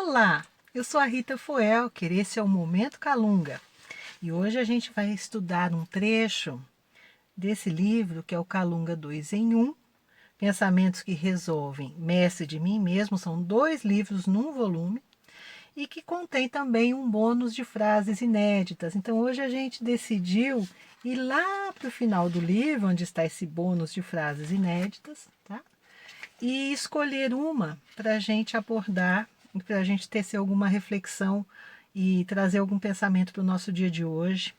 Olá, eu sou a Rita Foelker, esse é o Momento Calunga. E hoje a gente vai estudar um trecho desse livro que é o Calunga 2 em 1, Pensamentos que Resolvem, Mestre de Mim Mesmo. São 2 livros num volume e que contém também um bônus de frases inéditas. Então hoje a gente decidiu ir lá para o final do livro, onde está esse bônus de frases inéditas, tá? E escolher uma para a gente abordar, para a gente tecer alguma reflexão e trazer algum pensamento para o nosso dia de hoje,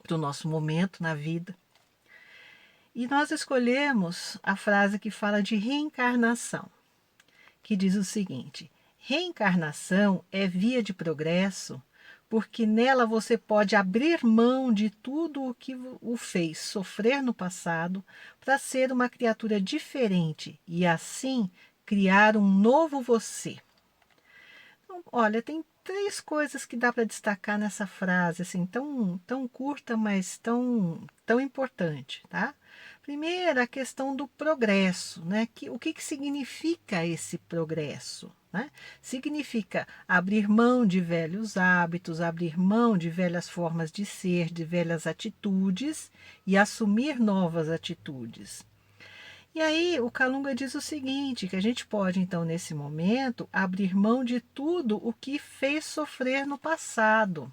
para o nosso momento na vida. E nós escolhemos a frase que fala de reencarnação, que diz o seguinte: reencarnação é via de progresso, porque nela você pode abrir mão de tudo o que o fez sofrer no passado para ser uma criatura diferente e assim criar um novo você. Então, olha, tem 3 coisas que dá para destacar nessa frase, assim, tão curta, mas tão importante, tá? Primeiro, a questão do progresso, né? O que significa esse progresso? Né? Significa abrir mão de velhos hábitos, abrir mão de velhas formas de ser, de velhas atitudes e assumir novas atitudes. E aí o Calunga diz o seguinte, que a gente pode então nesse momento abrir mão de tudo o que fez sofrer no passado.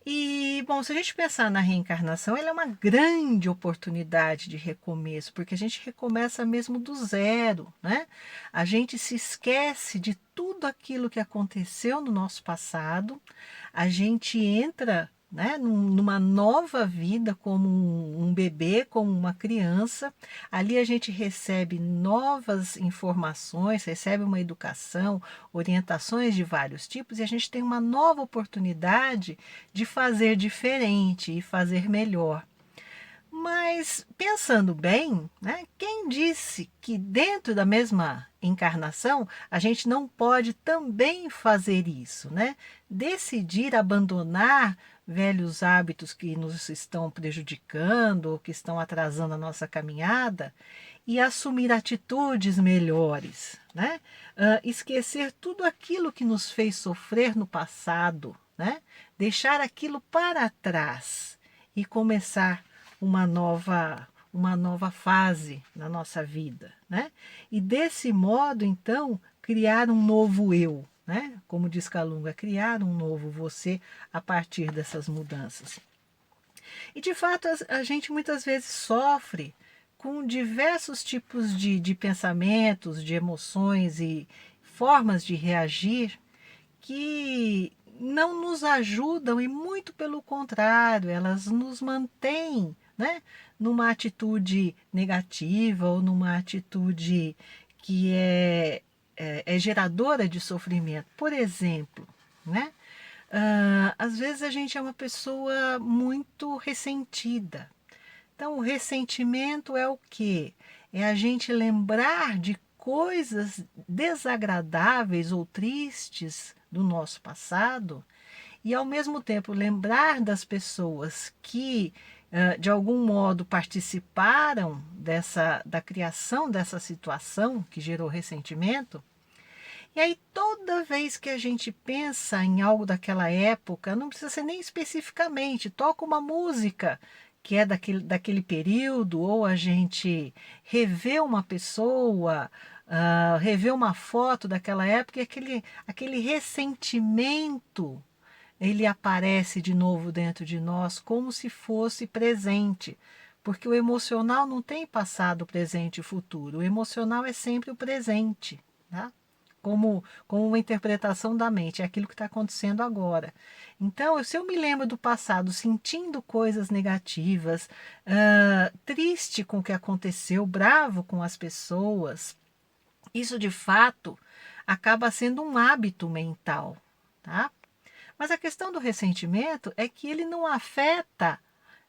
E, bom, se a gente pensar na reencarnação, ela é uma grande oportunidade de recomeço, porque a gente recomeça mesmo do zero, né? A gente se esquece de tudo aquilo que aconteceu no nosso passado, a gente entra, né, numa nova vida como um bebê, como uma criança. Ali a gente recebe novas informações, recebe uma educação, orientações de vários tipos, e a gente tem uma nova oportunidade de fazer diferente e fazer melhor. Mas, pensando bem, né, quem disse que dentro da mesma encarnação a gente não pode também fazer isso, né? Decidir abandonar velhos hábitos que nos estão prejudicando ou que estão atrasando a nossa caminhada e assumir atitudes melhores, né? Esquecer tudo aquilo que nos fez sofrer no passado, né? Deixar aquilo para trás e começar uma nova fase na nossa vida, né? E desse modo, então, criar um novo eu, né? Como diz Calunga, criar um novo você a partir dessas mudanças. E de fato a gente muitas vezes sofre com diversos tipos de pensamentos, de emoções e formas de reagir que não nos ajudam e muito pelo contrário, elas nos mantêm, né, numa atitude negativa ou numa atitude que é geradora de sofrimento. Por exemplo, né, às vezes a gente é uma pessoa muito ressentida. Então, o ressentimento é o quê? É a gente lembrar de coisas desagradáveis ou tristes do nosso passado e, ao mesmo tempo, lembrar das pessoas que, de algum modo, participaram da criação dessa situação que gerou ressentimento. E aí, toda vez que a gente pensa em algo daquela época, não precisa ser nem especificamente, toca uma música que é daquele período, ou a gente revê uma pessoa, revê uma foto daquela época, e aquele ressentimento, ele aparece de novo dentro de nós como se fosse presente. Porque o emocional não tem passado, presente e futuro. O emocional é sempre o presente, tá? Como uma interpretação da mente, é aquilo que está acontecendo agora. Então, se eu me lembro do passado sentindo coisas negativas, triste com o que aconteceu, bravo com as pessoas, isso de fato acaba sendo um hábito mental, tá? Mas a questão do ressentimento é que ele não afeta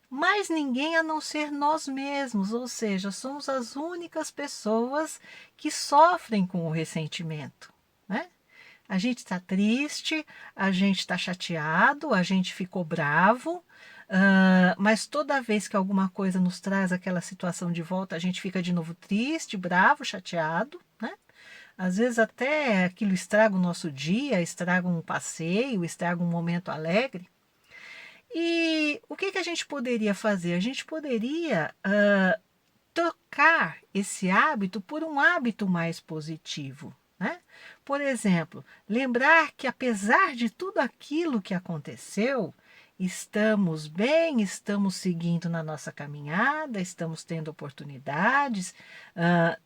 mais ninguém a não ser nós mesmos, ou seja, somos as únicas pessoas que sofrem com o ressentimento, né? A gente está triste, a gente está chateado, a gente ficou bravo, mas toda vez que alguma coisa nos traz aquela situação de volta, a gente fica de novo triste, bravo, chateado, né? Às vezes até aquilo estraga o nosso dia, estraga um passeio, estraga um momento alegre. E o que que a gente poderia fazer? A gente poderia trocar esse hábito por um hábito mais positivo, né? Por exemplo, lembrar que apesar de tudo aquilo que aconteceu, estamos bem, estamos seguindo na nossa caminhada, estamos tendo oportunidades,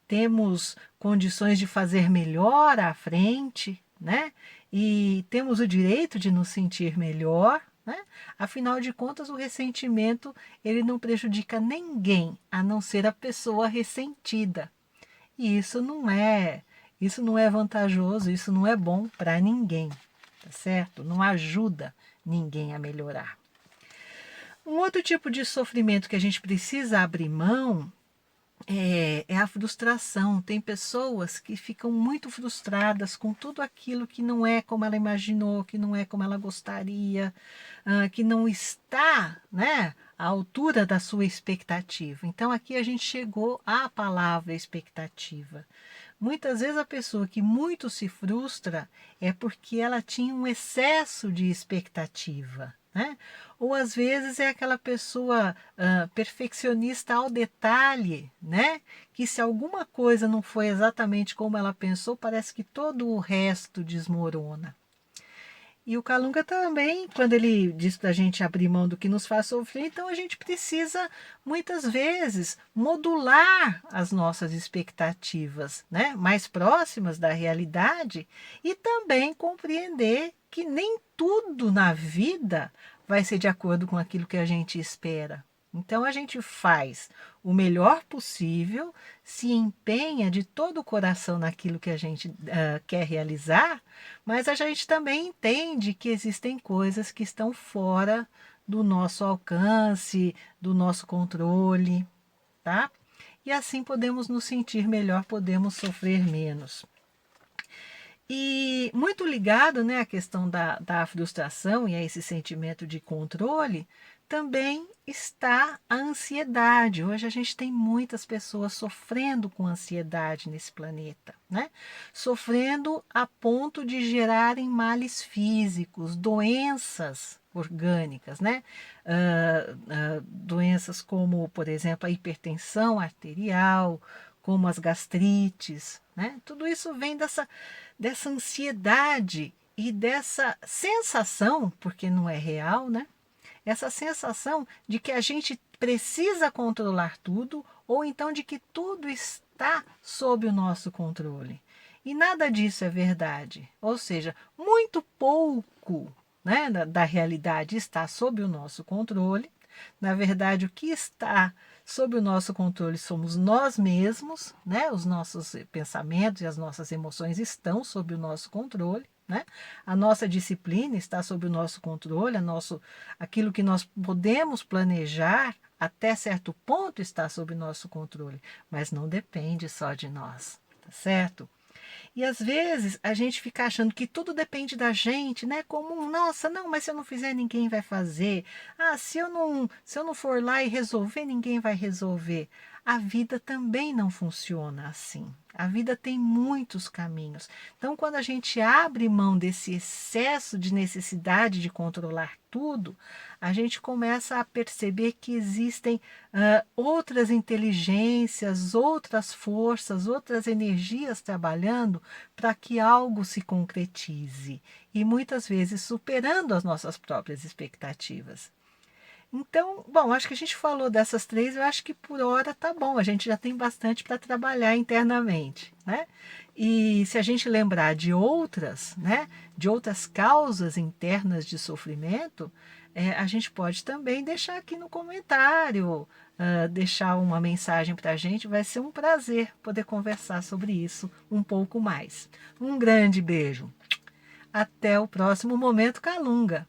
temos condições de fazer melhor à frente, né? E temos o direito de nos sentir melhor, né? Afinal de contas, o ressentimento ele não prejudica ninguém, a não ser a pessoa ressentida. E isso não é vantajoso, isso não é bom para ninguém, tá certo? Não ajuda ninguém a melhorar. Um outro tipo de sofrimento que a gente precisa abrir mão é a frustração. Tem pessoas que ficam muito frustradas com tudo aquilo que não é como ela imaginou, que não é como ela gostaria, que não está, né, à altura da sua expectativa. Então aqui a gente chegou à palavra expectativa. Muitas vezes a pessoa que muito se frustra é porque ela tinha um excesso de expectativa, né? Ou às vezes é aquela pessoa perfeccionista ao detalhe, né? Que se alguma coisa não foi exatamente como ela pensou, parece que todo o resto desmorona. E o Calunga também, quando ele diz para a gente abrir mão do que nos faz sofrer, então a gente precisa, muitas vezes, modular as nossas expectativas, né? Mais próximas da realidade e também compreender que nem tudo na vida vai ser de acordo com aquilo que a gente espera. Então a gente faz o melhor possível, se empenha de todo o coração naquilo que a gente quer realizar, mas a gente também entende que existem coisas que estão fora do nosso alcance, do nosso controle, tá? E assim podemos nos sentir melhor, podemos sofrer menos. E muito ligado, né, à questão da frustração e a esse sentimento de controle, também está a ansiedade. Hoje a gente tem muitas pessoas sofrendo com ansiedade nesse planeta, né? Sofrendo a ponto de gerarem males físicos, doenças orgânicas, né? Doenças como, por exemplo, a hipertensão arterial, como as gastrites, né? Tudo isso vem dessa ansiedade e dessa sensação, porque não é real, né? Essa sensação de que a gente precisa controlar tudo ou então de que tudo está sob o nosso controle. E nada disso é verdade. Ou seja, muito pouco, né, da realidade está sob o nosso controle. Na verdade, o que está sob o nosso controle somos nós mesmos, né? Os nossos pensamentos e as nossas emoções estão sob o nosso controle. Né? A nossa disciplina está sob o nosso controle, aquilo que nós podemos planejar até certo ponto está sob o nosso controle, mas não depende só de nós, tá certo? E às vezes a gente fica achando que tudo depende da gente, né? Como, nossa, não, mas se eu não fizer, ninguém vai fazer. Ah, se eu não for lá e resolver, ninguém vai resolver. A vida também não funciona assim. A vida tem muitos caminhos. Então, quando a gente abre mão desse excesso de necessidade de controlar tudo, a gente começa a perceber que existem outras inteligências, outras forças, outras energias trabalhando para que algo se concretize e muitas vezes superando as nossas próprias expectativas. Então, bom, acho que a gente falou dessas três, eu acho que por hora tá bom, a gente já tem bastante para trabalhar internamente, né? E se a gente lembrar de outras, né, de outras causas internas de sofrimento, a gente pode também deixar aqui no comentário, deixar uma mensagem para a gente, vai ser um prazer poder conversar sobre isso um pouco mais. Um grande beijo. Até o próximo Momento Calunga.